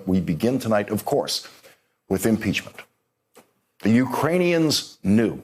But we begin tonight, of course, with impeachment. The Ukrainians knew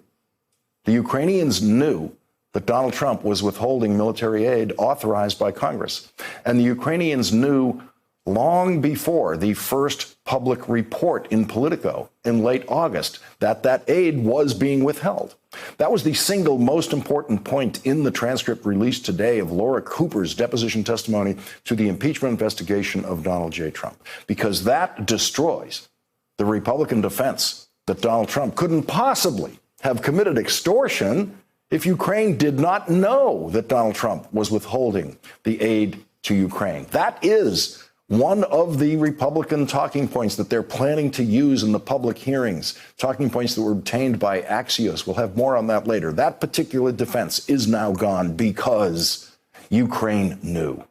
that Donald Trump was withholding military aid authorized by Congress. And the Ukrainians knew long before the first public report in Politico in late August that that aid was being withheld. That was the single most important point in the transcript released today of Laura Cooper's deposition testimony to the impeachment investigation of Donald J. Trump, because that destroys the Republican defense that Donald Trump couldn't possibly have committed extortion if Ukraine did not know that Donald Trump was withholding the aid to Ukraine. That is one of the Republican talking points that they're planning to use in the public hearings, talking points that were obtained by Axios. We'll have more on that later. That particular defense is now gone because Ukraine knew.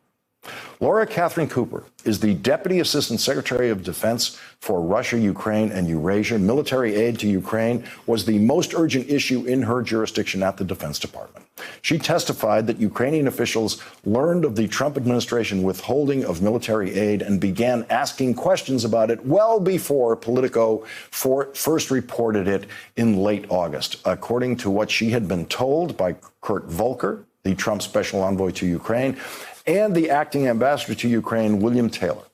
Laura Catherine Cooper is the Deputy Assistant Secretary of Defense for Russia, Ukraine, and Eurasia. Military aid to Ukraine was the most urgent issue in her jurisdiction at the Defense Department. She testified that Ukrainian officials learned of the Trump administration withholding of military aid and began asking questions about it well before Politico first reported it in late August, according to what she had been told by Kurt Volker, the Trump special envoy to Ukraine, and the acting ambassador to Ukraine, William Taylor.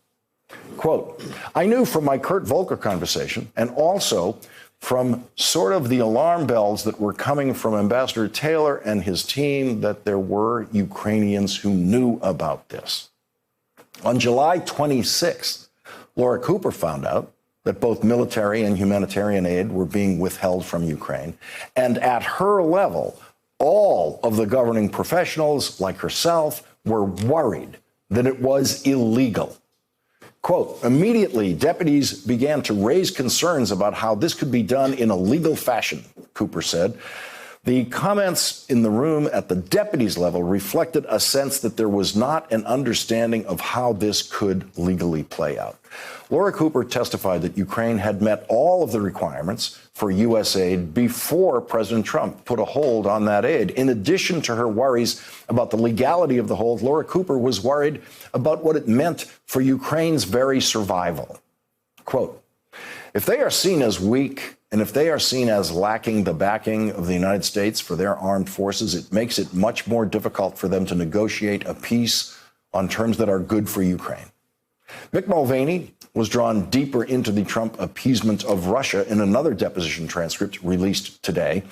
Quote, I knew from my Kurt Volker conversation and also from sort of the alarm bells that were coming from Ambassador Taylor and his team that there were Ukrainians who knew about this. On July 26th, Laura Cooper found out that both military and humanitarian aid were being withheld from Ukraine. And at her level, all of the governing professionals, like herself, were worried that it was illegal. Quote, immediately, deputies began to raise concerns about how this could be done in a legal fashion, Cooper said. The comments in the room at the deputies level reflected a sense that there was not an understanding of how this could legally play out. Laura Cooper testified that Ukraine had met all of the requirements for U.S. aid before President Trump put a hold on that aid. In addition to her worries about the legality of the hold, Laura Cooper was worried about what it meant for Ukraine's very survival. Quote, if they are seen as weak and if they are seen as lacking the backing of the United States for their armed forces, it makes it much more difficult for them to negotiate a peace on terms that are good for Ukraine. Mick Mulvaney was drawn deeper into the Trump appeasement of Russia in another deposition transcript released today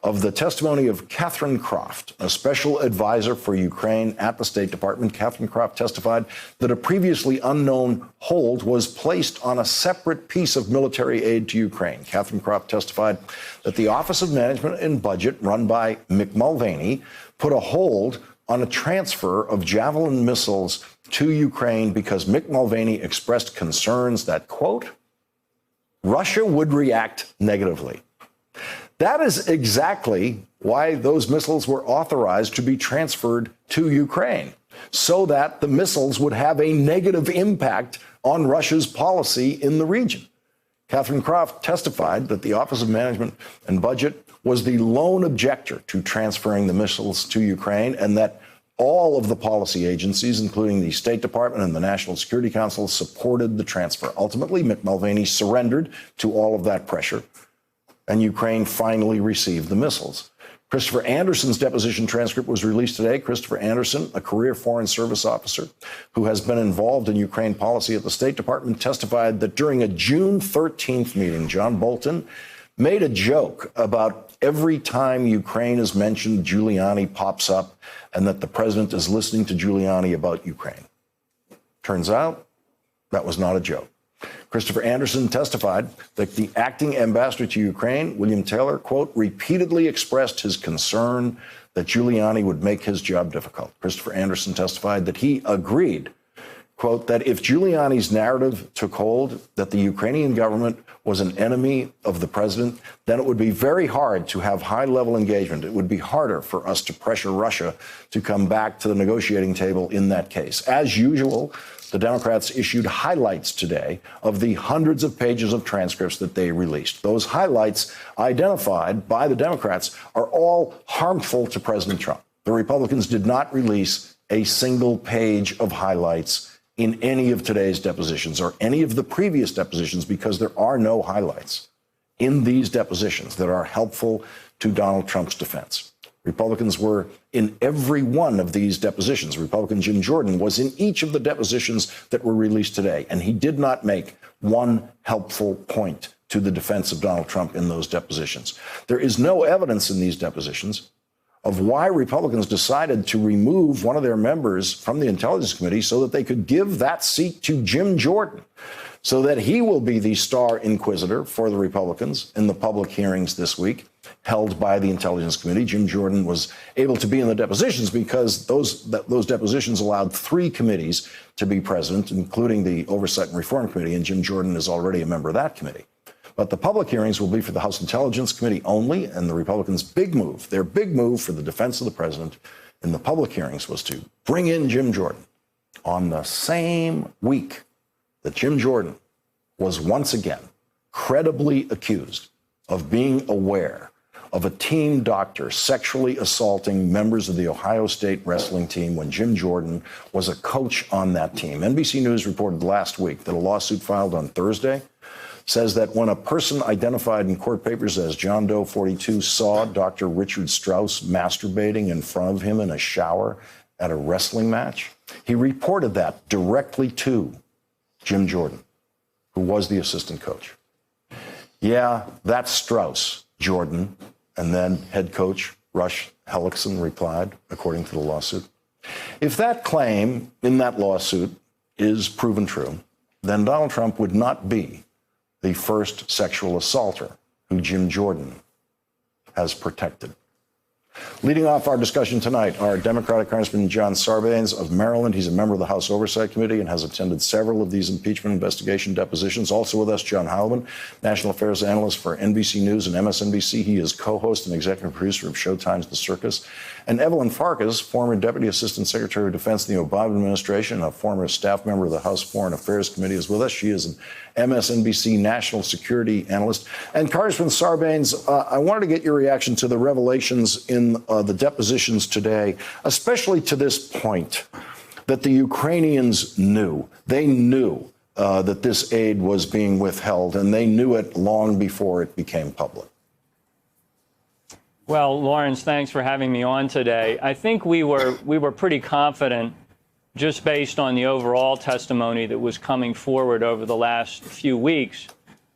of the testimony of Catherine Croft, a special advisor for Ukraine at the State Department. Catherine Croft testified that a previously unknown hold was placed on a separate piece of military aid to Ukraine. Catherine Croft testified that the Office of Management and Budget, run by Mick Mulvaney, put a hold on a transfer of Javelin missiles to Ukraine because Mick Mulvaney expressed concerns that, quote, Russia would react negatively. That is exactly why those missiles were authorized to be transferred to Ukraine, so that the missiles would have a negative impact on Russia's policy in the region. Catherine Croft testified that the Office of Management and Budget was the lone objector to transferring the missiles to Ukraine, and that all of the policy agencies, including the State Department and the National Security Council, supported the transfer. Ultimately, Mick Mulvaney surrendered to all of that pressure, and Ukraine finally received the missiles. Christopher Anderson's deposition transcript was released today. Christopher Anderson, a career Foreign Service officer who has been involved in Ukraine policy at the State Department, testified that during a June 13th meeting, John Bolton made a joke about every time Ukraine is mentioned, Giuliani pops up, and that the president is listening to Giuliani about Ukraine. Turns out that was not a joke. Christopher Anderson testified that the acting ambassador to Ukraine, William Taylor, quote, repeatedly expressed his concern that Giuliani would make his job difficult. Christopher Anderson testified that he agreed, quote, that if Giuliani's narrative took hold, that the Ukrainian government was an enemy of the president, then it would be very hard to have high-level engagement. It would be harder for us to pressure Russia to come back to the negotiating table in that case. As usual, the Democrats issued highlights today of the hundreds of pages of transcripts that they released. Those highlights, identified by the Democrats, are all harmful to President Trump. The Republicans did not release a single page of highlights in any of today's depositions or any of the previous depositions because there are no highlights in these depositions that are helpful to Donald Trump's defense. Republicans were in every one of these depositions. Republican Jim Jordan was in each of the depositions that were released today, and he did not make one helpful point to the defense of Donald Trump in those depositions. There is no evidence in these depositions of why Republicans decided to remove one of their members from the Intelligence Committee so that they could give that seat to Jim Jordan, so that he will be the star inquisitor for the Republicans in the public hearings this week held by the Intelligence Committee. Jim Jordan was able to be in the depositions because those depositions allowed 3 committees to be present, including the Oversight and Reform Committee, and Jim Jordan is already a member of that committee. But the public hearings will be for the House Intelligence Committee only, and the Republicans' big move, their big move for the defense of the president in the public hearings was to bring in Jim Jordan on the same week that Jim Jordan was once again credibly accused of being aware of a team doctor sexually assaulting members of the Ohio State wrestling team when Jim Jordan was a coach on that team. NBC News reported last week that a lawsuit filed on Thursday says that when a person identified in court papers as John Doe 42 saw Dr. Richard Strauss masturbating in front of him in a shower at a wrestling match, he reported that directly to Jim Jordan, who was the assistant coach. Yeah, that's Strauss, Jordan. And then head coach Rush Hellickson replied, according to the lawsuit. If that claim in that lawsuit is proven true, then Donald Trump would not be the first sexual assaulter who Jim Jordan has protected. Leading off our discussion tonight, our Democratic Congressman John Sarbanes of Maryland. He's a member of the House Oversight Committee and has attended several of these impeachment investigation depositions. Also with us, John Heilemann, National Affairs Analyst for NBC News and MSNBC. He is co-host and executive producer of Showtime's The Circus. And Evelyn Farkas, former Deputy Assistant Secretary of Defense in the Obama administration, a former staff member of the House Foreign Affairs Committee, is with us. She is an MSNBC national security analyst. And Congressman Sarbanes, I wanted to get your reaction to the revelations in the depositions today, especially to this point, that the Ukrainians knew. They knew that this aid was being withheld, and they knew it long before it became public. Well, Lawrence, thanks for having me on today. I think we were pretty confident, just based on the overall testimony that was coming forward over the last few weeks,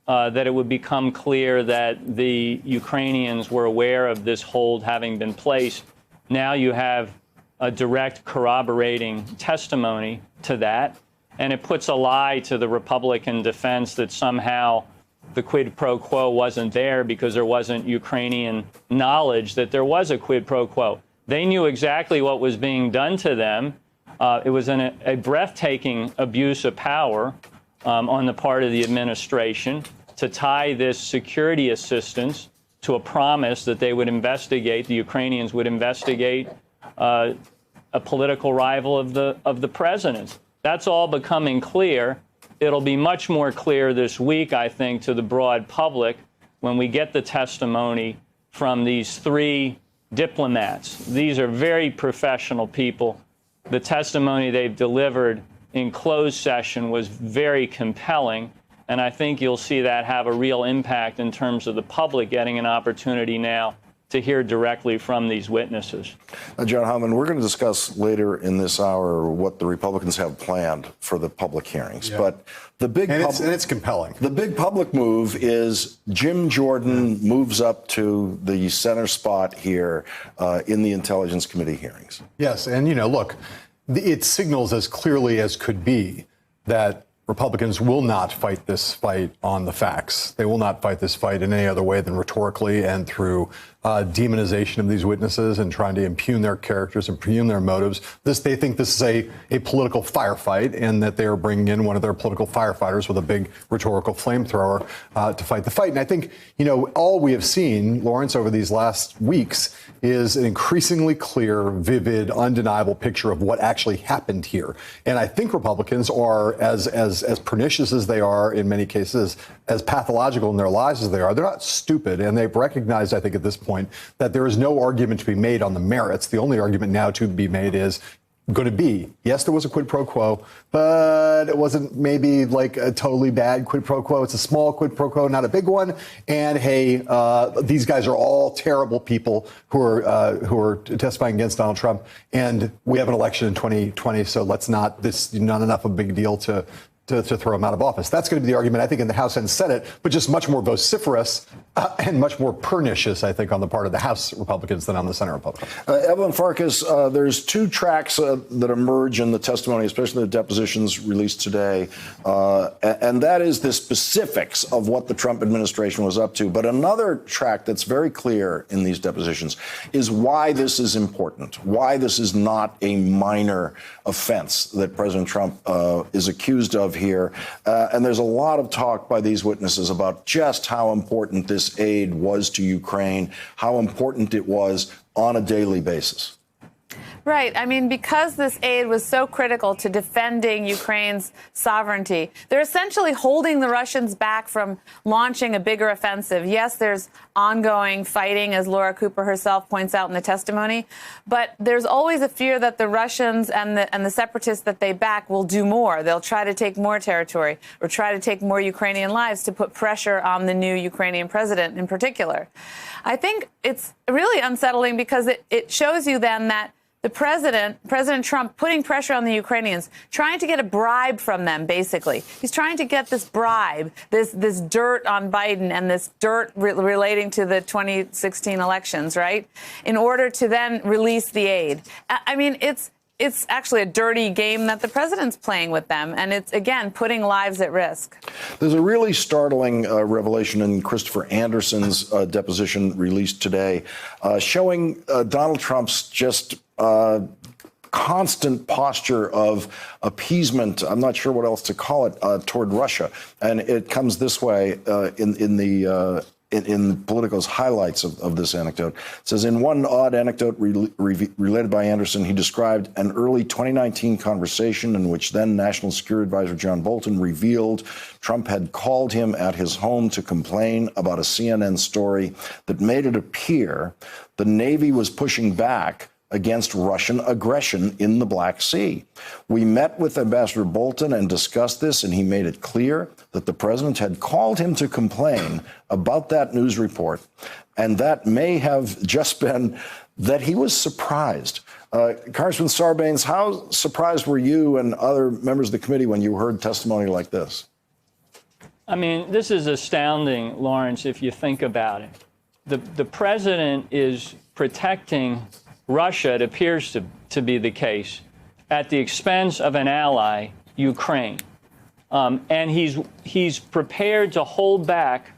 that it would become clear that the Ukrainians were aware of this hold having been placed. Now you have a direct corroborating testimony to that, and it puts a lie to the Republican defense that somehow the quid pro quo wasn't there because there wasn't Ukrainian knowledge that there was a quid pro quo. They knew exactly what was being done to them. It was a breathtaking abuse of power on the part of the administration to tie this security assistance to a promise that they would investigate, the Ukrainians would investigate a political rival of the president. That's all becoming clear. It'll be much more clear this week, I think, to the broad public when we get the testimony from these 3 diplomats. These are very professional people. The testimony they've delivered in closed session was very compelling, and I think you'll see that have a real impact in terms of the public getting an opportunity now to hear directly from these witnesses. John Heilemann, we're going to discuss later in this hour what the Republicans have planned for the public hearings. Yeah. But the big it's compelling. The big public move is Jim Jordan moves up to the center spot here in the Intelligence Committee hearings. Yes, and look, it signals as clearly as could be that Republicans will not fight this fight on the facts. They will not fight this fight in any other way than rhetorically and through demonization of these witnesses and trying to impugn their characters, impugn their motives. They think this is a political firefight and that they are bringing in one of their political firefighters with a big rhetorical flamethrower to fight the fight. And I think, all we have seen, Lawrence, over these last weeks is an increasingly clear, vivid, undeniable picture of what actually happened here. And I think Republicans are as pernicious as they are in many cases, as pathological in their lives as they are. They're not stupid, and they've recognized, I think, at this point, that there is no argument to be made on the merits. The only argument now to be made is going to be. Yes, there was a quid pro quo, but it wasn't maybe like a totally bad quid pro quo. It's a small quid pro quo, not a big one. And hey, these guys are all terrible people who are testifying against Donald Trump. And we have an election in 2020, so let's not. This not enough of a big deal to throw him out of office. That's going to be the argument, I think, in the House and Senate, but just much more vociferous and much more pernicious, I think, on the part of the House Republicans than on the Senate Republicans. Evelyn Farkas, there's two tracks that emerge in the testimony, especially the depositions released today, and that is the specifics of what the Trump administration was up to. But another track that's very clear in these depositions is why this is important, why this is not a minor offense that President Trump is accused of here. And there's a lot of talk by these witnesses about just how important this aid was to Ukraine, how important it was on a daily basis. Right. I mean, because this aid was so critical to defending Ukraine's sovereignty, they're essentially holding the Russians back from launching a bigger offensive. Yes, there's ongoing fighting, as Laura Cooper herself points out in the testimony, but there's always a fear that the Russians and the separatists that they back will do more. They'll try to take more territory or try to take more Ukrainian lives to put pressure on the new Ukrainian president in particular. I think it's really unsettling because it shows you then that the President Trump, putting pressure on the Ukrainians, trying to get a bribe from them, basically. He's trying to get this bribe, this dirt on Biden and this dirt relating to the 2016 elections, right, in order to then release the aid. I mean, it's actually a dirty game that the president's playing with them. And it's, again, putting lives at risk. There's a really startling revelation in Christopher Anderson's deposition released today, showing Donald Trump's just constant posture of appeasement. I'm not sure what else to call it, toward Russia. And it comes this way in Politico's highlights of this anecdote. It says, in one odd anecdote related by Anderson, he described an early 2019 conversation in which then National Security Advisor John Bolton revealed Trump had called him at his home to complain about a CNN story that made it appear the Navy was pushing back against Russian aggression in the Black Sea. We met with Ambassador Bolton and discussed this, and he made it clear that the president had called him to complain about that news report, and that may have just been that he was surprised. Congressman Sarbanes, how surprised were you and other members of the committee when you heard testimony like this? I mean, this is astounding, Lawrence, if you think about it. The president is protecting Russia, it appears to be the case, at the expense of an ally, Ukraine. And he's prepared to hold back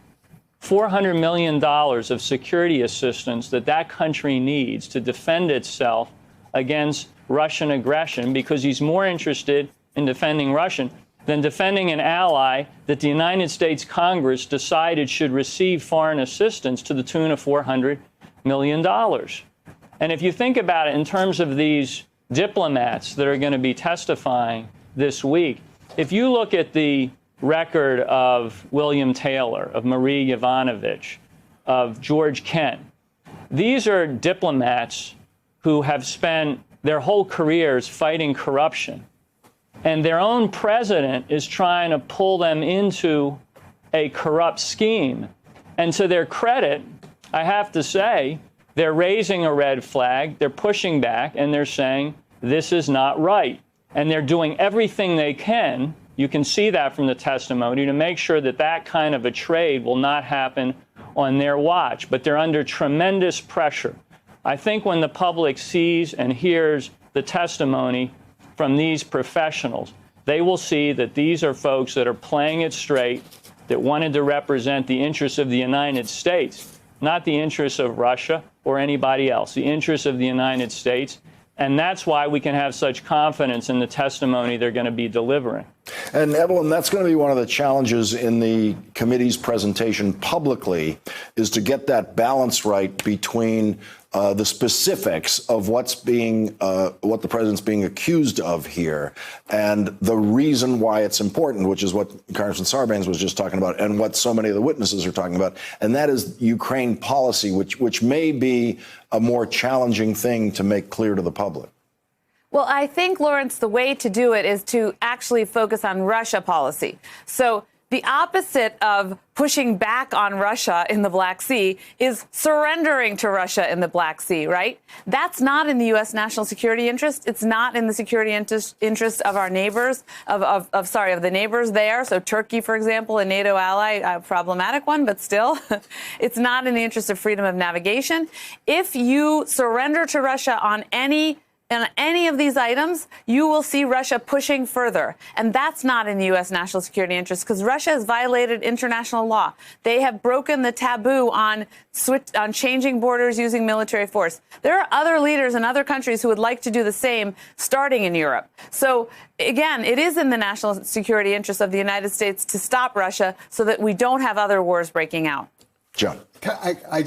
$400 million of security assistance that country needs to defend itself against Russian aggression, because he's more interested in defending Russian than defending an ally that the United States Congress decided should receive foreign assistance to the tune of $400 million. And if you think about it in terms of these diplomats that are going to be testifying this week, if you look at the record of William Taylor, of Marie Yovanovitch, of George Kent, these are diplomats who have spent their whole careers fighting corruption. And their own president is trying to pull them into a corrupt scheme. And to their credit, I have to say, they're raising a red flag, they're pushing back, and they're saying, this is not right. And they're doing everything they can, you can see that from the testimony, to make sure that kind of a trade will not happen on their watch. But they're under tremendous pressure. I think when the public sees and hears the testimony from these professionals, they will see that these are folks that are playing it straight, that wanted to represent the interests of the United States, not the interests of Russia or anybody else, the interests of the United States. And that's why we can have such confidence in the testimony they're going to be delivering. And Evelyn, that's going to be one of the challenges in the committee's presentation publicly, is to get that balance right between the specifics of what the president's being accused of here, and the reason why it's important, which is what Congressman Sarbanes was just talking about, and what so many of the witnesses are talking about, and that is Ukraine policy, which may be a more challenging thing to make clear to the public. Well, I think, Lawrence, the way to do it is to actually focus on Russia policy. So the opposite of pushing back on Russia in the Black Sea is surrendering to Russia in the Black Sea, right? That's not in the U.S. national security interest. It's not in the security interest of our neighbors, of the neighbors there. So Turkey, for example, a NATO ally, a problematic one, but still, it's not in the interest of freedom of navigation. If you surrender to Russia on any of these items, you will see Russia pushing further. And that's not in the U.S. national security interest because Russia has violated international law. They have broken the taboo on changing borders using military force. There are other leaders in other countries who would like to do the same, starting in Europe. So, again, it is in the national security interest of the United States to stop Russia so that we don't have other wars breaking out. John. I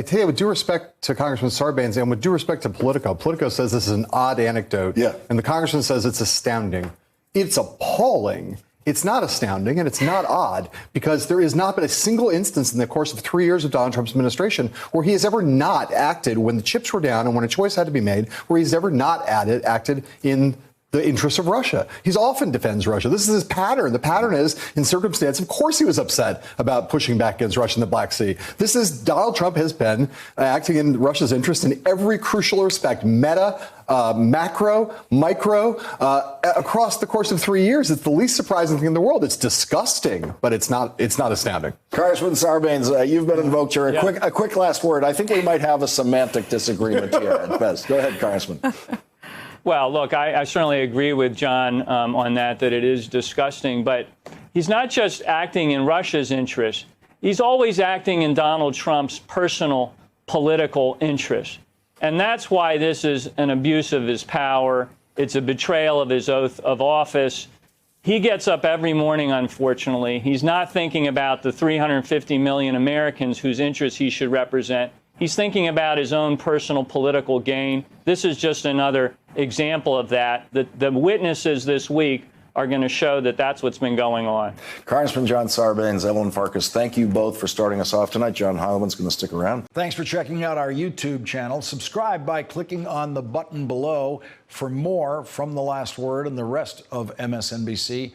tell you, with due respect to Congressman Sarbanes and with due respect to Politico says this is an odd anecdote. Yeah. And the congressman says it's astounding. It's appalling. It's not astounding and it's not odd because there has not been a single instance in the course of 3 years of Donald Trump's administration where he has ever not acted when the chips were down and when a choice had to be made, where he's ever not acted in the interests of Russia. He's often defends Russia. This is his pattern. The pattern is, in circumstance, of course he was upset about pushing back against Russia in the Black Sea. This is, Donald Trump has been acting in Russia's interest in every crucial respect, meta, macro, micro, across the course of 3 years. It's the least surprising thing in the world. It's disgusting, but it's not astounding. Congressman Sarbanes, you've been invoked here. A quick last word. I think we might have a semantic disagreement here at best. Go ahead, Congressman. Well, look, I certainly agree with John on that it is disgusting. But he's not just acting in Russia's interest. He's always acting in Donald Trump's personal political interest. And that's why this is an abuse of his power. It's a betrayal of his oath of office. He gets up every morning, unfortunately. He's not thinking about the 350 million Americans whose interests he should represent. He's thinking about his own personal political gain. This is just another example of that. The witnesses this week are going to show that that's what's been going on. Congressman John Sarbanes, Evelyn Farkas, thank you both for starting us off tonight. John Heileman's going to stick around. Thanks for checking out our YouTube channel. Subscribe by clicking on the button below for more from The Last Word and the rest of MSNBC.